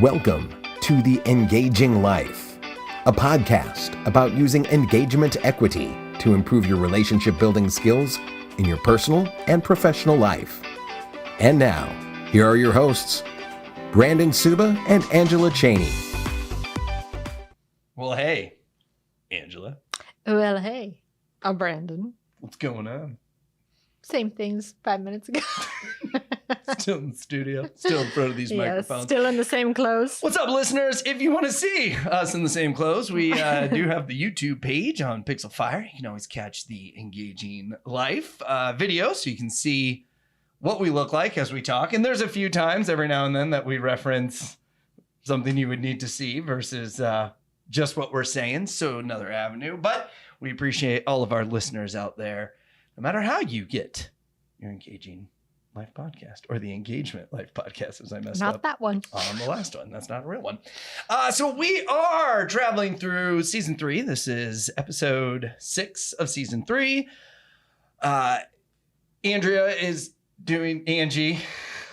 Welcome to The Engaging Life, a podcast about using engagement equity to improve your relationship building skills in your personal and professional life. And now, here are your hosts, Brandon Suba and Angela Cheney. Well, hey, Angela. Well, hey, I'm Brandon. What's going on? Same things 5 minutes ago. Still in the studio, still in front of these microphones. Still in the same clothes. What's up, listeners? If you want to see us in the same clothes, we do have the YouTube page on Pixel Fire. You can always catch the Engaging Life video so you can see what we look like as we talk. And there's a few times every now and then that we reference something you would need to see versus just what we're saying. So another avenue. But we appreciate all of our listeners out there, no matter how you get your Engaging Life podcast or the Engagement Life podcast, as I messed up. Not that one. On the last one. That's not a real one. So we are traveling through season 3. This is episode 6 of season 3. Andrea is doing Angie.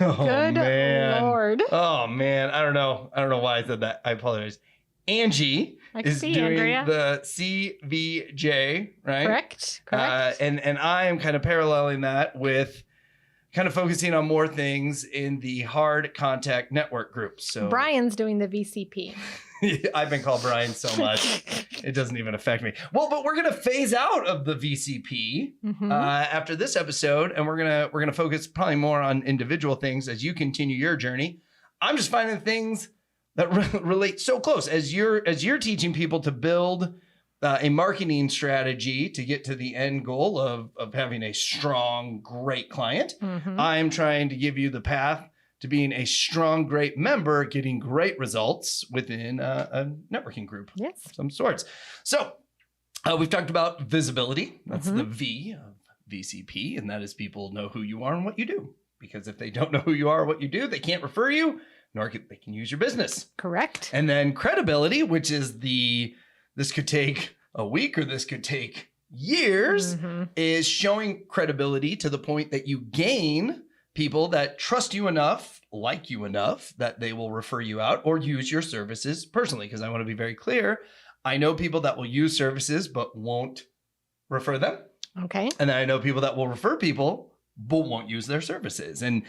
Oh, Good man. Lord. Oh, man. I don't know why I said that. I apologize. Angie is doing Andrea. the CVJ, right? Correct. And I am kind of paralleling that with kind of focusing on more things in the hard contact network group. So Brian's doing the VCP. I've been called Brian so much, it doesn't even affect me. Well, but we're going to phase out of the VCP after this episode, and we're going to focus probably more on individual things as you continue your journey. I'm just finding things that relate so close as you're teaching people to build a marketing strategy to get to the end goal of having a strong, great client. I'm trying to give you the path to being a strong, great member, getting great results within a networking group of some sorts. So we've talked about visibility. That's the V of VCP, and that is people know who you are and what you do. Because if they don't know who you are or what you do, they can't refer you, nor they can use your business. Correct. And then credibility, which is this could take a week or this could take years, is showing credibility to the point that you gain people that trust you enough, like you enough, that they will refer you out or use your services personally. Because I want to be very clear. I know people that will use services but won't refer them. Okay. And then I know people that will refer people but won't use their services. And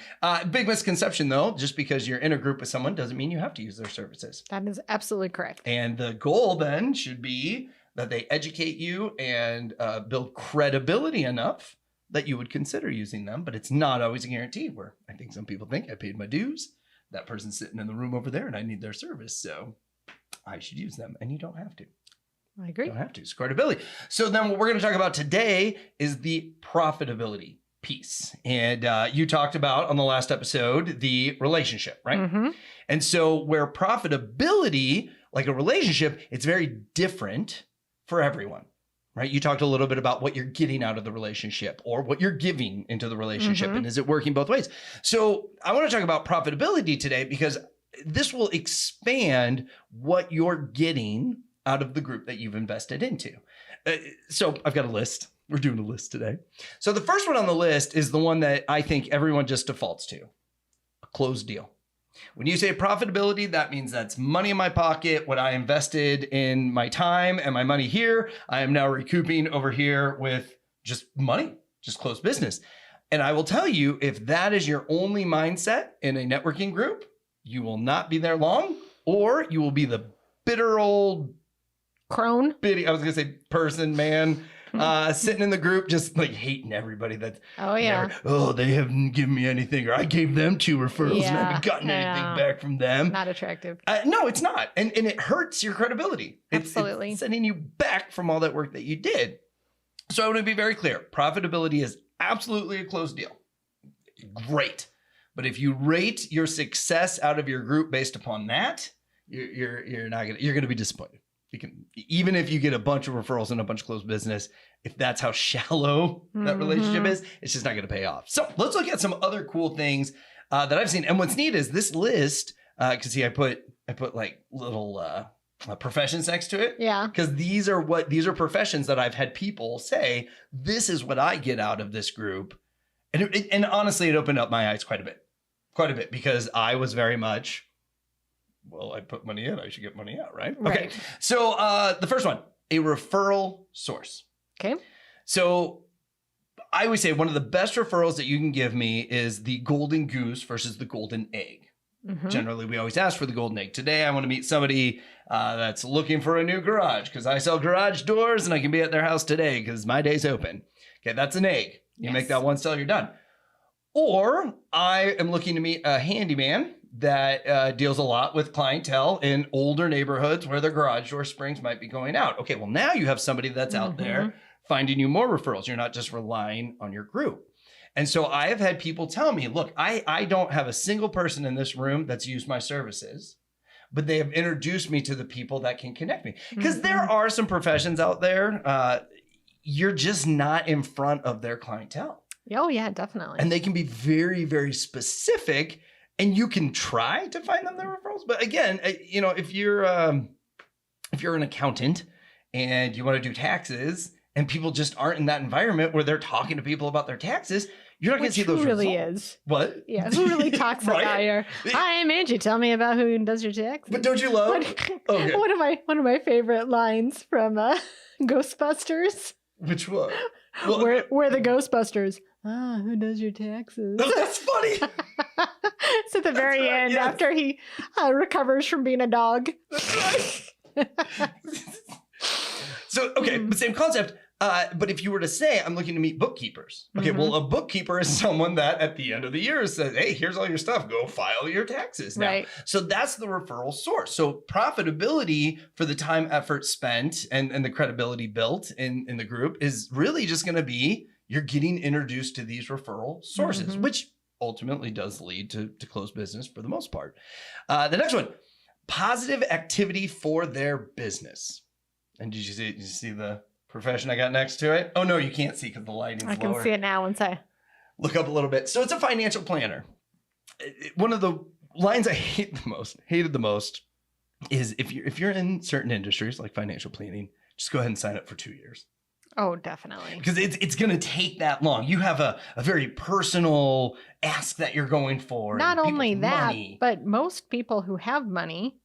big misconception, though, just because you're in a group with someone doesn't mean you have to use their services. That is absolutely correct. And the goal then should be that they educate you and build credibility enough that you would consider using them. But it's not always a guarantee, where I think some people think I paid my dues. That person's sitting in the room over there and I need their service. So I should use them. And you don't have to. I agree. You don't have to. It's credibility. So then what we're going to talk about today is the profitability piece. And you talked about on the last episode, the relationship, right? And so where profitability, like a relationship, it's very different for everyone, right? You talked a little bit about what you're getting out of the relationship or what you're giving into the relationship. And is it working both ways? So I want to talk about profitability today because this will expand what you're getting out of the group that you've invested into. So I've got a list. We're doing a list today. So the first one on the list is the one that I think everyone just defaults to, a closed deal. When you say profitability, that means that's money in my pocket, what I invested in my time and my money here, I am now recouping over here with just money, just closed business. And I will tell you, if that is your only mindset in a networking group, you will not be there long, or you will be the bitter old crone. I was going to say person, man, sitting in the group, just like hating everybody. That's they haven't given me anything, or I gave them 2 referrals and I haven't gotten anything back from them. Not attractive. No, it's not. And it hurts your credibility. Absolutely. It's setting you back from all that work that you did. So I want to be very clear. Profitability is absolutely a closed deal. Great. But if you rate your success out of your group based upon that, you're going to be disappointed. Even if you get a bunch of referrals and a bunch of closed business, if that's how shallow that relationship is, it's just not going to pay off. So let's look at some other cool things that I've seen. And what's neat is this list, because see, I put like little professions next to it. Yeah. Because these are professions that I've had people say, this is what I get out of this group. And honestly, it opened up my eyes quite a bit, because I was very much well, I put money in, I should get money out, right? Right. Okay. So the first one, a referral source. Okay. So I always say one of the best referrals that you can give me is the golden goose versus the golden egg. Mhm. Generally, we always ask for the golden egg. Today, I want to meet somebody that's looking for a new garage because I sell garage doors and I can be at their house today because my day's open. Okay, that's an egg. You make that one sale, you're done. Or I am looking to meet a handyman that deals a lot with clientele in older neighborhoods where their garage door springs might be going out. Okay, well, now you have somebody that's out there finding you more referrals. You're not just relying on your group. And so I have had people tell me, look, I don't have a single person in this room that's used my services, but they have introduced me to the people that can connect me. Because there are some professions out there, you're just not in front of their clientele. Oh, yeah, definitely. And they can be very, very specific, and you can try to find them their referrals. But again, you know, if you're an accountant and you want to do taxes and people just aren't in that environment where they're talking to people about their taxes, you're not going to see those really results. Is. What? Yeah, who really talks about your, hi, I'm Angie, tell me about who does your taxes. But don't you love? Okay. One of my favorite lines from Ghostbusters. Which one? Well, We're the Ghostbusters. Who does your taxes? Oh, that's funny. It's at the very end yes. after he recovers from being a dog. That's right. So, okay, but same concept. But if you were to say, I'm looking to meet bookkeepers. Okay, well, a bookkeeper is someone that at the end of the year says, hey, here's all your stuff. Go file your taxes now. Right. So that's the referral source. So profitability for the time, effort spent, and the credibility built in the group is really just going to be you're getting introduced to these referral sources, which ultimately does lead to close business for the most part. The next one, positive activity for their business. And did you see the profession I got next to it? Oh, no, you can't see because the lighting's lower. I can see it now once I look up a little bit. So it's a financial planner. One of the lines I hated the most is if you're in certain industries like financial planning, just go ahead and sign up for 2 years. Oh, definitely. Because it's going to take that long. You have a very personal ask that you're going for. Not only that, money. but most people who have money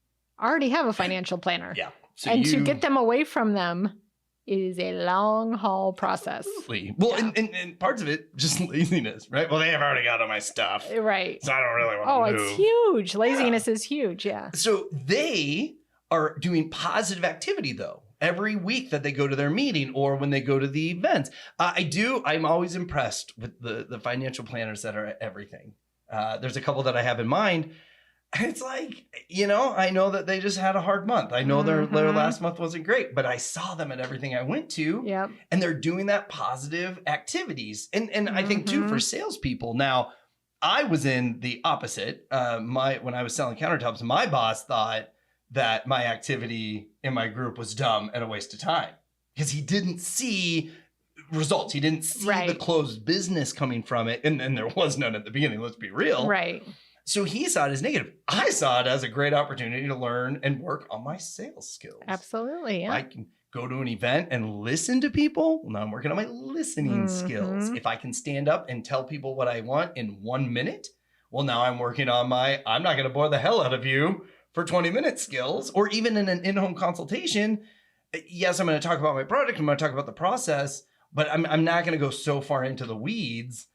already have a financial planner. Yeah. So and to get them away from them is a long haul process. Absolutely. Well, and parts of it, just laziness, right? Well, they have already got all my stuff. Right. So I don't really want to move. It's huge. Laziness is huge. Yeah. So they are doing positive activity, though, every week that they go to their meeting or when they go to the events. I'm always impressed with the financial planners that are at everything. There's a couple that I have in mind. It's like, I know that they just had a hard month. I know their last month wasn't great, but I saw them at everything I went to. Yep. And they're doing that positive activities. And I think too, for salespeople. Now, I was in the opposite. When I was selling countertops, my boss thought that my activity in my group was dumb and a waste of time because he didn't see results. He didn't see the closed business coming from it. And there was none at the beginning. Let's be real. Right. So he saw it as negative. I saw it as a great opportunity to learn and work on my sales skills. Absolutely. Yeah. I can go to an event and listen to people. Well, now I'm working on my listening skills. If I can stand up and tell people what I want in 1 minute, well, now I'm working on I'm not going to bore the hell out of you for 20-minute skills. Or even in an in-home consultation, yes, I'm going to talk about my product. I'm going to talk about the process, but I'm not going to go so far into the weeds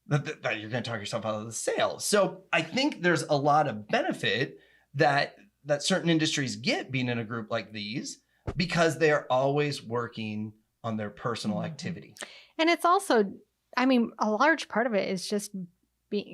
that you're going to talk yourself out of the sale. So I think there's a lot of benefit that certain industries get being in a group like these because they are always working on their personal activity. And it's also, a large part of it is just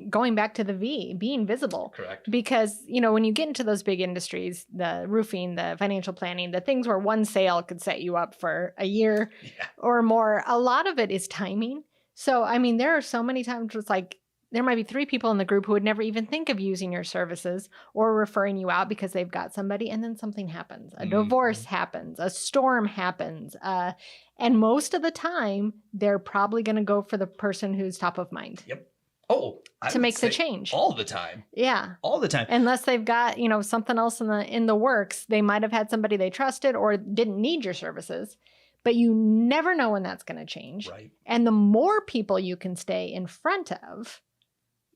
going back to the being visible. Correct. Because, when you get into those big industries, the roofing, the financial planning, the things where one sale could set you up for a year or more, a lot of it is timing. So, there are so many times it's like there might be 3 people in the group who would never even think of using your services or referring you out because they've got somebody and then something happens. A divorce happens, a storm happens. And most of the time, they're probably going to go for the person who's top of mind. Yep. Oh, to make the change. All the time. Yeah. All the time. Unless they've got, something else in the works. They might have had somebody they trusted or didn't need your services. But you never know when that's going to change. Right. And the more people you can stay in front of,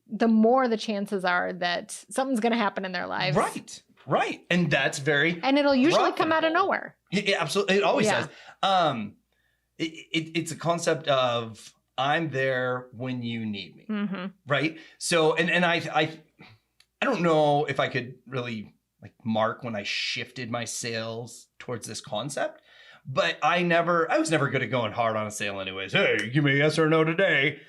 the more the chances are that something's going to happen in their lives. Right. Right. And that's very And it'll usually come out of profitable. nowhere. It absolutely. It always Yeah. does. It's a concept of I'm there when you need me. Mm-hmm. Right. So, and I don't know if I could really like mark when I shifted my sales towards this concept, but I was never good at going hard on a sale anyways. Hey, give me a yes or no today.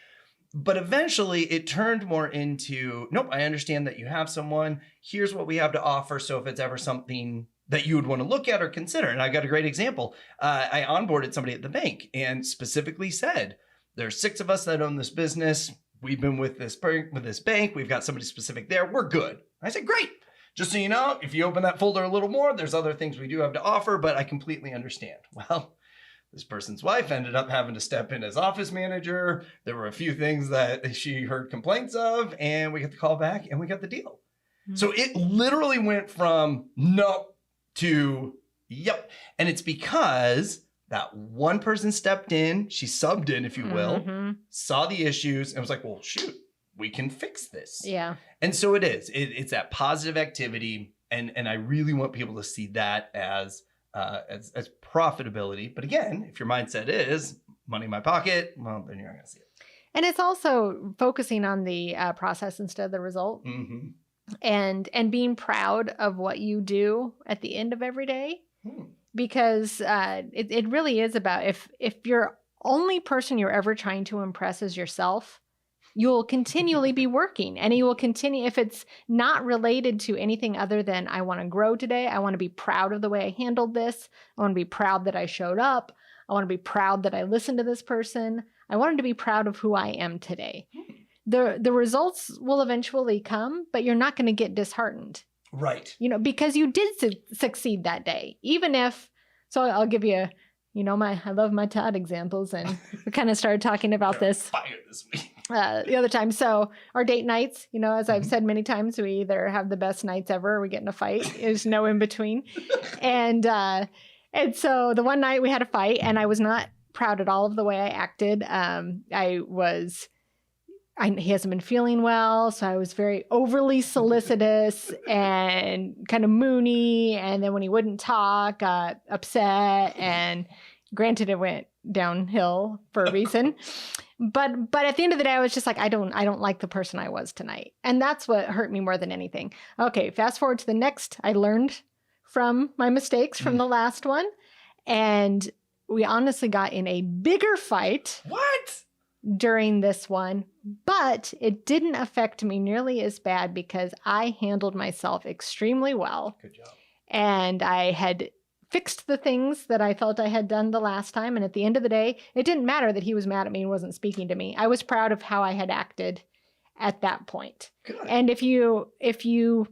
But eventually it turned more into, nope, I understand that you have someone. Here's what we have to offer. So if it's ever something that you would want to look at or consider. And I got a great example. I onboarded somebody at the bank and specifically said, there's 6 of us that own this business. We've been with this bank. We've got somebody specific there. We're good. I said, great. Just so you know, if you open that folder a little more, there's other things we do have to offer, but I completely understand. Well, this person's wife ended up having to step in as office manager. There were a few things that she heard complaints of, and we got the call back and we got the deal. Mm-hmm. So it literally went from no to yep. And it's because that one person stepped in, she subbed in, if you will, saw the issues and was like, well, shoot, we can fix this. Yeah. And so it is. It's that positive activity. And I really want people to see that as profitability. But again, if your mindset is money in my pocket, well, then you're not going to see it. And it's also focusing on the process instead of the result. Mm-hmm. And being proud of what you do at the end of every day. Because it really is about if you're only person you're ever trying to impress is yourself, you'll continually be working and you will continue. If it's not related to anything other than I want to grow today, I want to be proud of the way I handled this. I want to be proud that I showed up. I want to be proud that I listened to this person. I wanted to be proud of who I am today. The results will eventually come, but you're not going to get disheartened. Right. Because you did succeed that day. Even if, so I'll give you, I love my Todd examples, and we kind of started talking about this the other time. So our date nights, as I've said many times, we either have the best nights ever or we get in a fight. There's no in between. And so the one night we had a fight and I was not proud at all of the way I acted. He hasn't been feeling well, so I was very overly solicitous and kind of moony. And then when he wouldn't talk, got upset. And granted, it went downhill for a reason. But at the end of the day, I was just like, I don't like the person I was tonight, and that's what hurt me more than anything. Okay, fast forward to the next. I learned from my mistakes from the last one, and we honestly got in a bigger fight. What? During this one, but it didn't affect me nearly as bad because I handled myself extremely well. Good job. And I had fixed the things that I felt I had done the last time. And at the end of the day, it didn't matter that he was mad at me and wasn't speaking to me. I was proud of how I had acted at that point. Good. And if you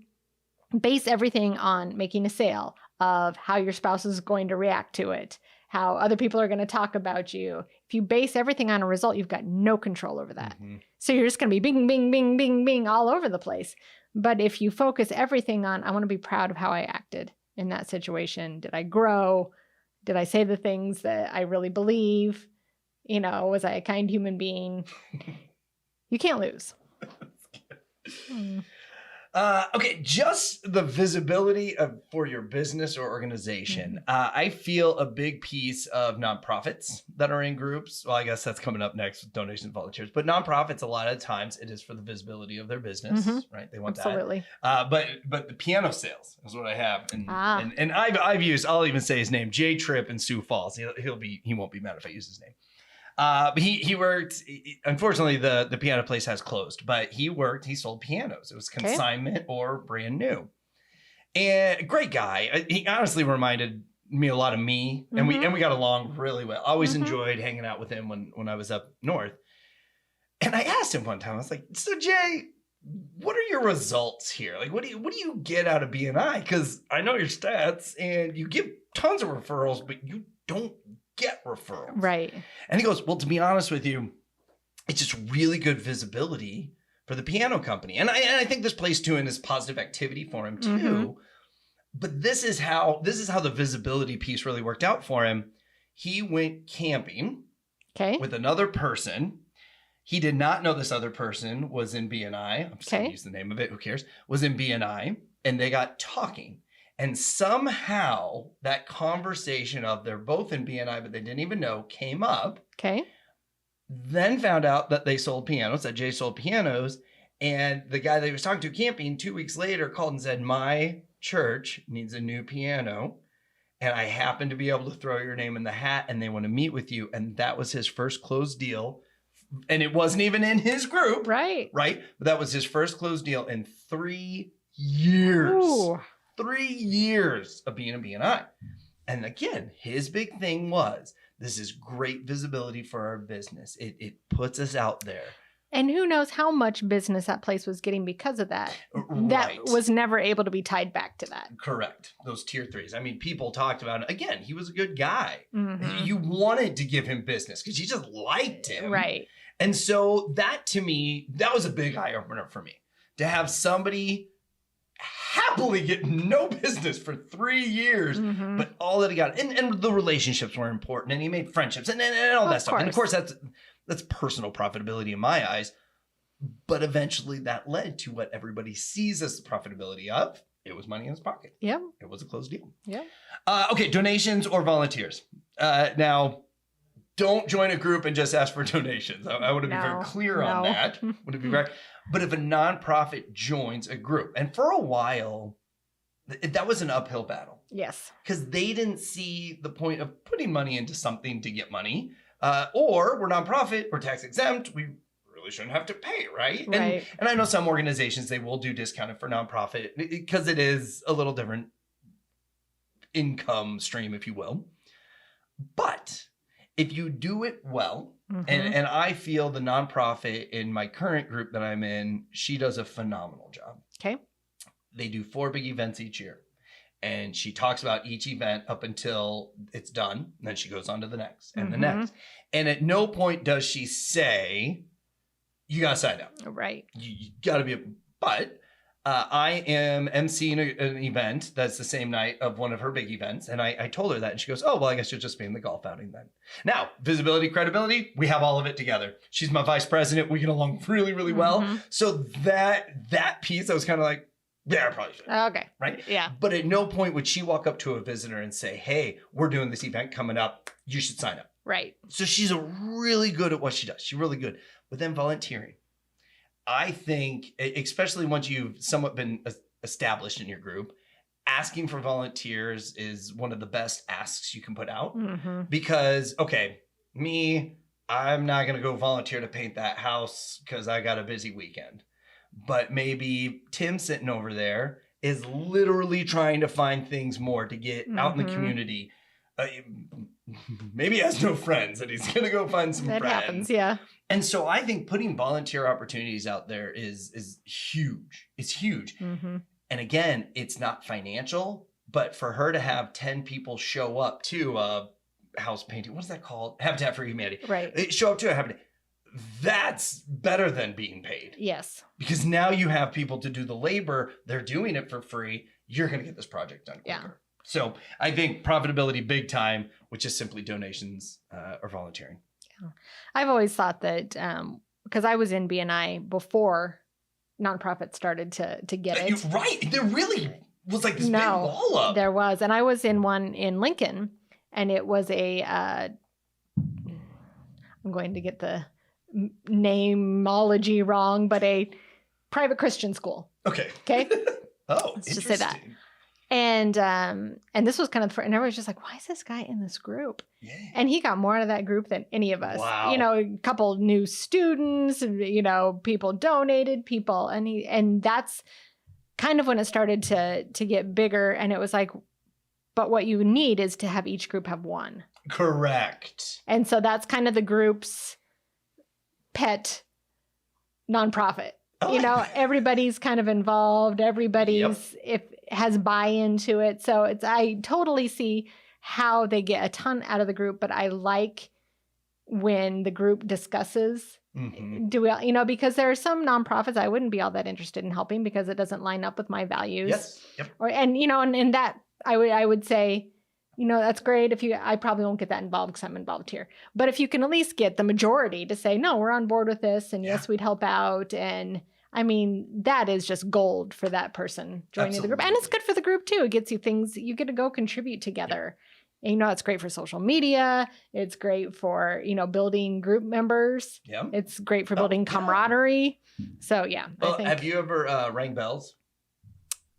base everything on making a sale, of how your spouse is going to react to it, how other people are going to talk about you. If you base everything on a result, you've got no control over that. Mm-hmm. So you're just going to be bing, bing, bing, bing, bing all over the place. But if you focus everything on, I want to be proud of how I acted in that situation. Did I grow? Did I say the things that I really believe? Was I a kind human being? You can't lose. Okay, just the visibility for your business or organization. I feel a big piece of nonprofits that are in groups. Well, I guess that's coming up next with donations and volunteers. But nonprofits, a lot of times, it is for the visibility of their business, right? They want Absolutely. that. But the piano sales is what I have, and I've used. I'll even say his name: Jay Tripp in Sioux Falls. He won't be mad if I use his name. But he worked, unfortunately the piano place has closed, but he sold pianos. It was consignment or brand new. And great guy. He honestly reminded me a lot of me, and we got along really well. Always enjoyed hanging out with him when I was up north. And I asked him one time, I was like, so Jay, what are your results here? Like, what do you get out of BNI? Because I know your stats and you give tons of referrals, but you don't get referrals. Right. And he goes, well, to be honest with you, it's just really good visibility for the piano company. And I think this plays too in this positive activity for him too. But this is how the visibility piece really worked out for him. He went camping with another person. He did not know this other person was in BNI. I'm just going to use the name of it. Who cares? Was in BNI. and they got talking. And somehow that conversation of they're both in BNI, but they didn't even know, came up. Okay. Then found out that they sold pianos, that Jay sold pianos. And the guy that he was talking to camping 2 weeks later called and said, my church needs a new piano. And I happen to be able to throw your name in the hat and they want to meet with you. And that was his first closed deal. And it wasn't even in his group. Right. Right. But that was his first closed deal in 3 years. Ooh. 3 years of being a BNI. And again, his big thing was, this is great visibility for our business. It puts us out there. And who knows how much business that place was getting because of that. Right. That was never able to be tied back to that. Correct. Those tier 3s. I mean, people talked about it. Again, he was a good guy. Mhm. You wanted to give him business because you just liked him. Right. And so that to me, that was a big eye opener for me. To have somebody happily get no business for 3 years, Mhm. but all that he got, and the relationships were important, and he made friendships and all that stuff. And of course, that's personal profitability in my eyes. But eventually that led to what everybody sees as the profitability of. It was money in his pocket. Yep. It was a closed deal. Yep. Okay, donations or volunteers. Now, don't join a group and just ask for donations. I want to be very clear on that. Want to be very. But if a nonprofit joins a group, and for a while, that was an uphill battle. Yes. Because they didn't see the point of putting money into something to get money. Or we're nonprofit, we're tax exempt, we really shouldn't have to pay, right? Right. And I know some organizations, they will do discounted for nonprofit because it is a little different income stream, if you will. But if you do it well, Mhm. and I feel the nonprofit in my current group that I'm in, she does a phenomenal job. Okay. They do 4 big events each year. And she talks about each event up until it's done. And then she goes on to the next and the Mhm. next. And at no point does she say, you got to sign up. Right. You got to be, but I am emceeing an event that's the same night of one of her big events. And I told her that. And she goes, oh, well, I guess you'll just be in the golf outing then. Now, visibility, credibility, we have all of it together. She's my vice president. We get along really, really well. Mhm. So that piece, I was kind of like, yeah, I probably should. Okay. Right? Yeah. But at no point would she walk up to a visitor and say, hey, we're doing this event coming up. You should sign up. Right. So she's really good at what she does. She's really good. But then volunteering. I think, especially once you've somewhat been established in your group, asking for volunteers is one of the best asks you can put out. Mm-hmm. Because, okay, I'm not going to go volunteer to paint that house because I got a busy weekend. But maybe Tim sitting over there is literally trying to find things more to get out in the Mhm. community. Maybe he has no friends and he's going to go find some That friends. happens. Yeah. And so I think putting volunteer opportunities out there is huge. It's huge. Mm-hmm. And again, it's not financial, but for her to have 10 people show up to a house painting, what is that called? Habitat for Humanity. Right. Show up to a habitat. That's better than being paid. Yes. Because now you have people to do the labor. They're doing it for free. You're going to get this project done quicker. Yeah. So I think profitability big time, which is simply donations or volunteering. Yeah. I've always thought that because I was in BNI before nonprofits started to get it. You're right. There really was like this big wall up. There was. And I was in one in Lincoln, and it was a, I'm going to get the nameology wrong, but a private Christian school. Okay. Okay. Oh, Let's just say that. And this was kind of, and everybody's just like, why is this guy in this group? Yeah. And he got more out of that group than any of us. Wow. You know, a couple new students, you know, people donated, people, and that's kind of when it started to get bigger. And it was like, but what you need is to have each group have one. Correct. And so that's kind of the group's pet nonprofit. Oh, You know, everybody's kind of involved. Everybody's has buy-in to it. So I totally see how they get a ton out of the group, but I like when the group discusses because there are some nonprofits I wouldn't be all that interested in helping because it doesn't line up with my values. Yes. Yep. And that I would say, that's great I probably won't get that involved because I'm involved here. But if you can at least get the majority to say, no, we're on board with this and yes, we'd help out. And I mean, that is just gold for that person joining the group. And it's good for the group too. It gets you things, you get to go contribute together. And, you know, it's great for social media. It's great for, you know, building group members. Yeah. It's great for building camaraderie. So, yeah. Well, I think, have you ever rang bells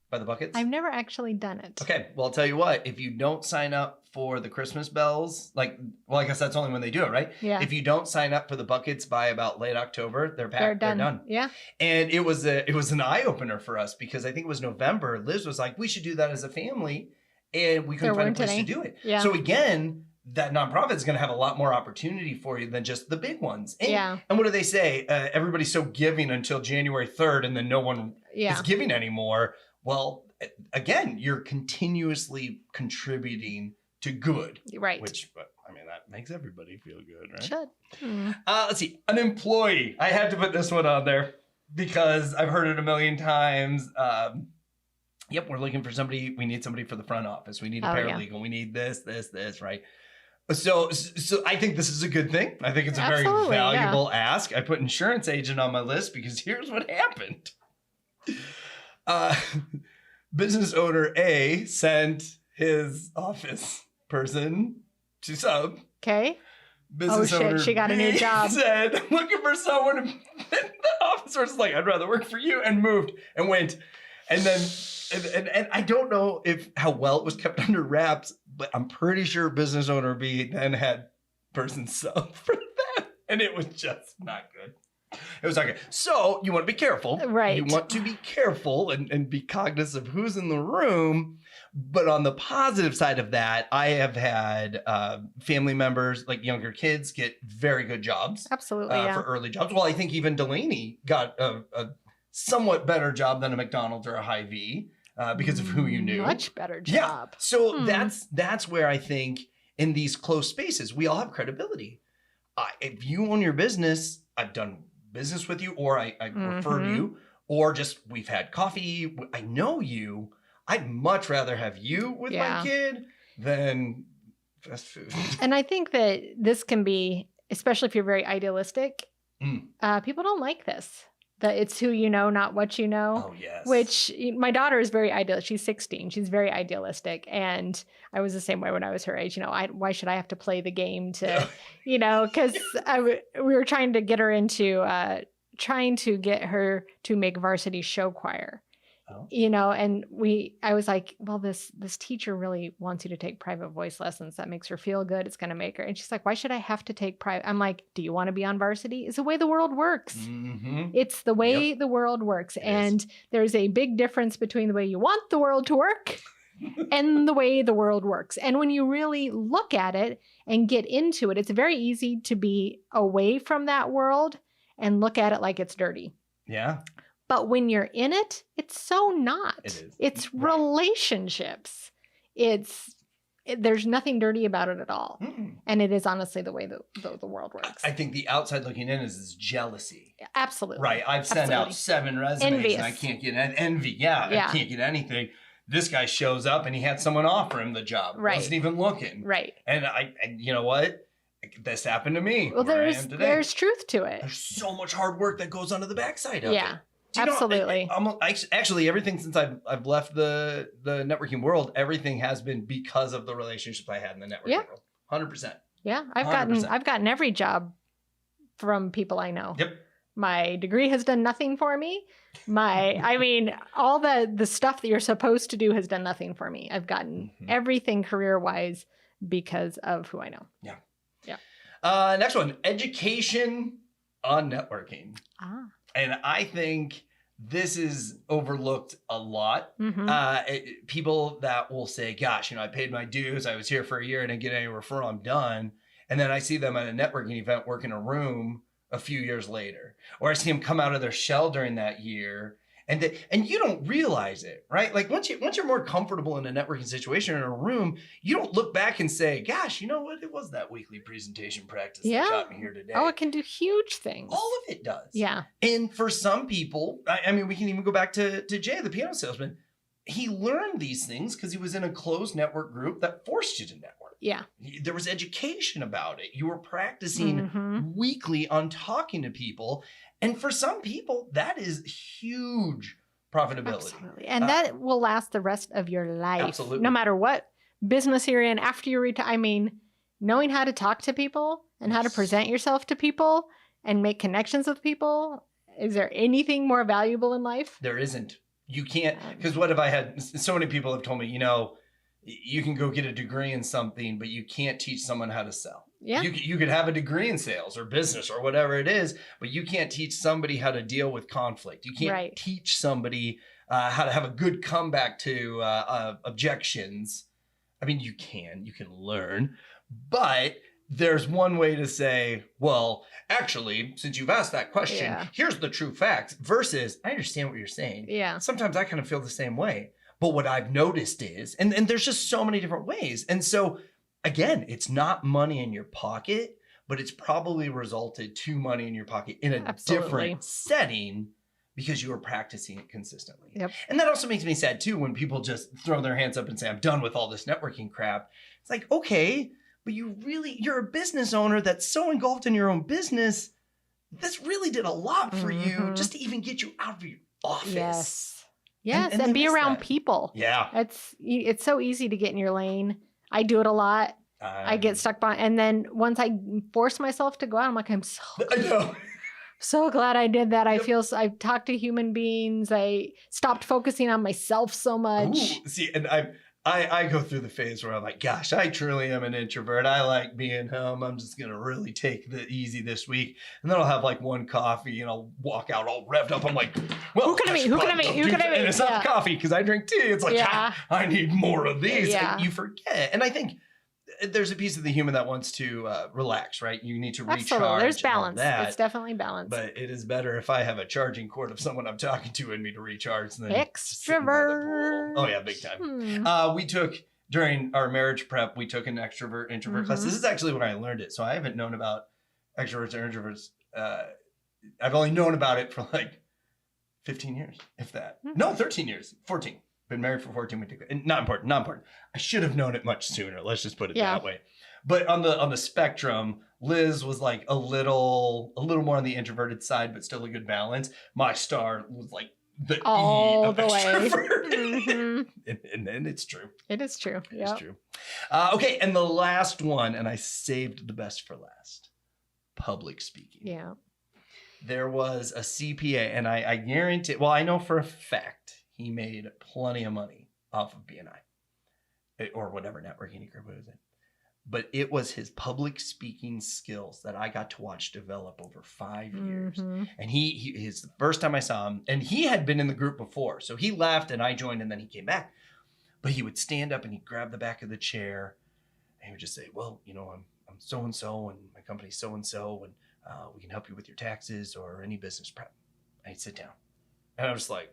by the buckets? I've never actually done it. Okay. Well, I'll tell you what, if you don't sign up for the Christmas bells, like, well, I guess that's only when they do it, right? Yeah. If you don't sign up for the buckets by about late October, they're packed. They're done. They're done. Yeah. And it was an eye opener for us because I think it was November. Liz was like, we should do that as a family. And we couldn't find a place to do it. Yeah. So again, that nonprofit is going to have a lot more opportunity for you than just the big ones. And, Yeah. And what do they say? Everybody's so giving until January 3rd and then no one is giving anymore. Well, again, you're continuously contributing to good. Right. Which, I mean, that makes everybody feel good, right? Should. Let's see. An employee. I had to put this one on there because I've heard it a million times. Yep, we're looking for somebody. We need somebody for the front office. We need a paralegal. Yeah. We need this, right? So I think this is a good thing. I think it's a very valuable ask. I put insurance agent on my list because here's what happened. Business owner A sent his office person to sub. Okay. Business owner she got B a new job. Said, I'm looking for someone. And the office was like, I'd rather work for you, and moved and went. And then, and I don't know how well it was kept under wraps, but I'm pretty sure business owner B then had person sub for that. And it was just not good. It was not good. So you want to be careful. Right. You want to be careful and be cognizant of who's in the room. But on the positive side of that, I have had family members, like younger kids, get very good jobs. Absolutely, for early jobs. Well, I think even Delaney got a somewhat better job than a McDonald's or a Hy-Vee because of who you knew. Much better job. Yeah. So that's where I think in these close spaces, we all have credibility. If you own your business, I've done business with you, or I refer to you, or just we've had coffee. I know you. I'd much rather have you with my kid than fast food. And I think that this can be, especially if you're very idealistic, people don't like this. That it's who you know, not what you know. Oh, yes. Which my daughter is very idealistic. She's 16. She's very idealistic. And I was the same way when I was her age. You know, why should I have to play the game to, you know, because we were trying to get her into, trying to get her to make varsity show choir. You know, and I was like, well, this teacher really wants you to take private voice lessons. That makes her feel good. It's going to make her. And she's like, why should I have to take private? I'm like, do you want to be on varsity? It's the way the world works. Mm-hmm. It's the way the world works. And there's a big difference between the way you want the world to work and the way the world works. And when you really look at it and get into it, it's very easy to be away from that world and look at it like it's dirty. Yeah. But when you're in it, it's so not. It is. It's relationships. There's nothing dirty about it at all. Mm-mm. And it is honestly the way the world works. I think the outside looking in is this jealousy. Absolutely. Right. I've sent out 7 resumes Envious. And I can't get envy. Yeah, I can't get anything. This guy shows up and he had someone offer him the job. Right. Wasn't even looking. Right. And you know what? This happened to me. Well, there's truth to it. There's so much hard work that goes onto the backside of it. Absolutely. Actually, everything since I've left the networking world, everything has been because of the relationships I had in the networking world. 100%. Yeah, I've gotten every job from people I know. Yep. My degree has done nothing for me. All the stuff that you're supposed to do has done nothing for me. I've gotten everything career-wise because of who I know. Yeah. Yeah. Next one, education on networking. And I think this is overlooked a lot. Mm-hmm. People that will say, gosh, I paid my dues. I was here for a year and didn't get any referral. I'm done. And then I see them at a networking event working a room a few years later. Or I see them come out of their shell during that year. And you don't realize it, right? Like once you're more comfortable in a networking situation or in a room, you don't look back and say, gosh, you know what? It was that weekly presentation practice that got me here today. Oh, it can do huge things. All of it does. Yeah. And for some people, we can even go back to Jay, the piano salesman. He learned these things because he was in a closed network group that forced you to network. Yeah. There was education about it. You were practicing weekly on talking to people. And for some people, that is huge profitability. Absolutely. And that will last the rest of your life. Absolutely. No matter what business you're in after you retire. I mean, knowing how to talk to people and how to present yourself to people and make connections with people. Is there anything more valuable in life? There isn't. You can't, because what if I had, so many people have told me, you can go get a degree in something, but you can't teach someone how to sell. Yeah. You could have a degree in sales or business or whatever it is, but you can't teach somebody how to deal with conflict. You can't teach somebody how to have a good comeback to objections. I mean, you can learn, but there's one way to say, well, actually, since you've asked that question, here's the true facts versus I understand what you're saying. Yeah. Sometimes I kind of feel the same way. But what I've noticed is, and there's just so many different ways. And so, again, it's not money in your pocket, but it's probably resulted to money in your pocket in a different setting because you are practicing it consistently. Yep. And that also makes me sad too when people just throw their hands up and say, I'm done with all this networking crap. It's like, okay, but you're a business owner that's so engulfed in your own business. This really did a lot for you just to even get you out of your office. Yes. Yes, and be around people. Yeah. It's so easy to get in your lane. I do it a lot. I get stuck behind. And then once I force myself to go out, I'm like, so glad I did that. I've talked to human beings. I stopped focusing on myself so much. Ooh, see, and I go through the phase where I'm like, gosh, I truly am an introvert. I like being home. I'm just going to really take the easy this week. And then I'll have like one coffee and I'll walk out all revved up. I'm like, well, who can I meet? And it's not coffee because I drink tea. It's like, I need more of these. Yeah. And you forget. And I think there's a piece of the human that wants to relax, right? You need to recharge. Absolutely. There's balance. It's definitely balance. But it is better if I have a charging cord of someone I'm talking to and me to recharge than extrovert. Oh yeah, big time. We took during our marriage prep, we took an extrovert introvert class. This is actually when I learned it. So I haven't known about extroverts and introverts. I've only known about it for like 15 years, if that. No, 13 years, 14. Been married for 14 weeks. Not important. I should have known it much sooner. Let's just put it that way. But on the spectrum, Liz was like a little more on the introverted side, but still a good balance. My star was like the all E of the extrovert. way. and it's true. It is true. It is true. Okay, and the last one, and I saved the best for last. Public speaking. Yeah. There was a CPA, and I guarantee. Well, I know for a fact. He made plenty of money off of BNI or whatever networking group it was in. But it was his public speaking skills that I got to watch develop over 5 years. And his the first time I saw him, and he had been in the group before. So he left and I joined and then he came back. But he would stand up and he'd grab the back of the chair and he would just say, well, I'm so-and-so and my company's so-and-so and we can help you with your taxes or any business prep. And he'd sit down. And I was like,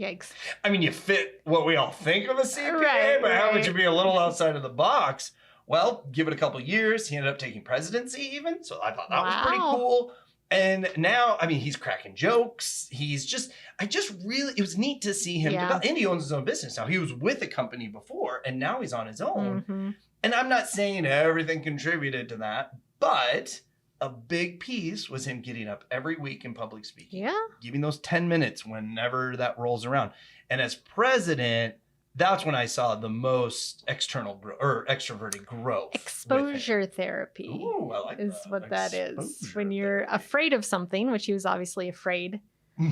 yikes. I mean, you fit what we all think of a CPA, but how would you be a little outside of the box? Well, give it a couple of years. He ended up taking presidency even. So I thought that was pretty cool. And now, I mean, he's cracking jokes. It was neat to see him develop. And he owns his own business now. He was with a company before and now he's on his own. And I'm not saying everything contributed to that, but a big piece was him getting up every week in public speaking. Yeah. Giving those 10 minutes whenever that rolls around. And as president, that's when I saw the most extroverted growth. Exposure therapy. Ooh, I like is that. What that is. When you're afraid of something, which he was obviously afraid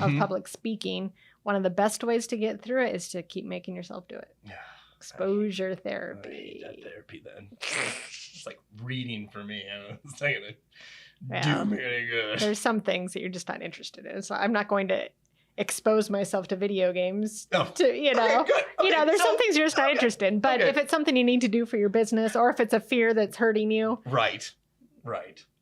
of public speaking, one of the best ways to get through it is to keep making yourself do it. Yeah. Exposure therapy. I hate that therapy then. It's like reading for me. It's not gonna do me any good. There's some things that you're just not interested in. So I'm not going to expose myself to video games. There's some things you're just not interested in. But if it's something you need to do for your business or if it's a fear that's hurting you. Right.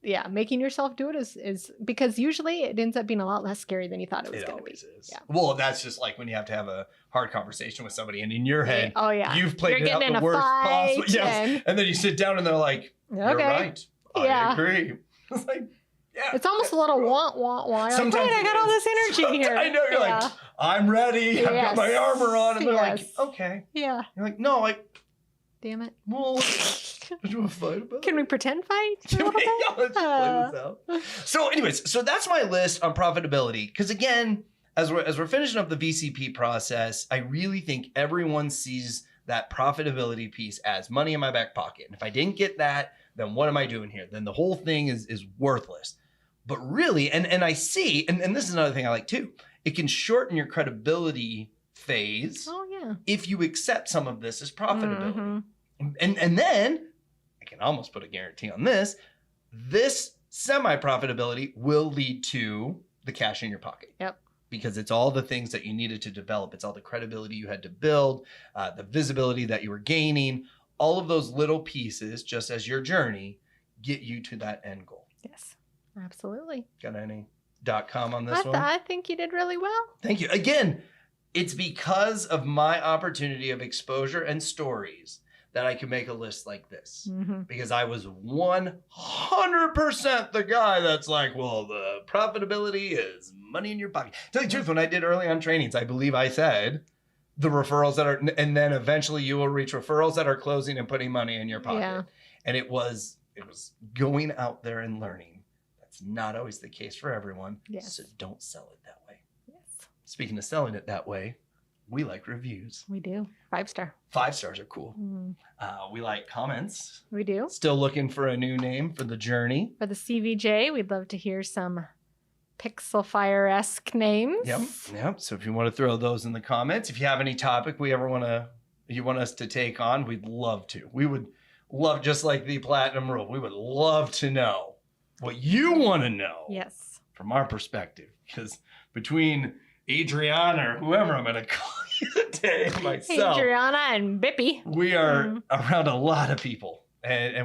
Yeah, making yourself do it is because usually it ends up being a lot less scary than you thought it was going to be. It always is. Yeah. Well, that's just like when you have to have a hard conversation with somebody and in your head, you've played it out the worst possible. Yes. And then you sit down and they're like, you're right. I agree. It's like, it's almost a little want. Sometimes I got all this energy here. I know. You're like, I'm ready. I've got my armor on. And they're like, okay. Yeah. You're like, no, Damn it. Well, what do you want to fight about? Can we pretend fight a little bit? Yeah, let's just play this out. So anyways, so that's my list on profitability. Because again, as we're finishing up the VCP process, I really think everyone sees that profitability piece as money in my back pocket. And if I didn't get that, then what am I doing here? Then the whole thing is worthless. But really, and I see, and this is another thing I like too, it can shorten your credibility phase if you accept some of this as profitability. And then, I can almost put a guarantee on this, this semi-profitability will lead to the cash in your pocket. Yep. Because it's all the things that you needed to develop. It's all the credibility you had to build, the visibility that you were gaining. All of those little pieces, just as your journey, get you to that end goal. Yes, absolutely. Got any .com on this one? I think you did really well. Thank you. Again, it's because of my opportunity of exposure and stories that I could make a list like this. Because I was 100% the guy that's like, well, the profitability is money in your pocket. Tell you the truth, when I did early on trainings, I believe I said the referrals that are, and then eventually you will reach referrals that are closing and putting money in your pocket. Yeah. And it was going out there and learning. That's not always the case for everyone. Yes. So don't sell it that way. Yes. Speaking of selling it that way, we like reviews. We do. 5-star. 5 stars are cool. We like comments. We do. Still looking for a new name for the journey. For the CVJ, we'd love to hear some Pixel Fire-esque names. Yep. So if you want to throw those in the comments, if you have any topic you want us to take on, we'd love to. We would love, just like the Platinum Rule, we would love to know what you want to know. Yes. From our perspective, because between Adriana or whoever I'm going to call you today, and myself, Adriana and Bippy, we are around a lot of people, and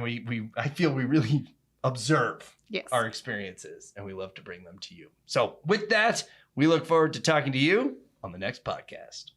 I feel we really observe our experiences, and we love to bring them to you. So with that, we look forward to talking to you on the next podcast.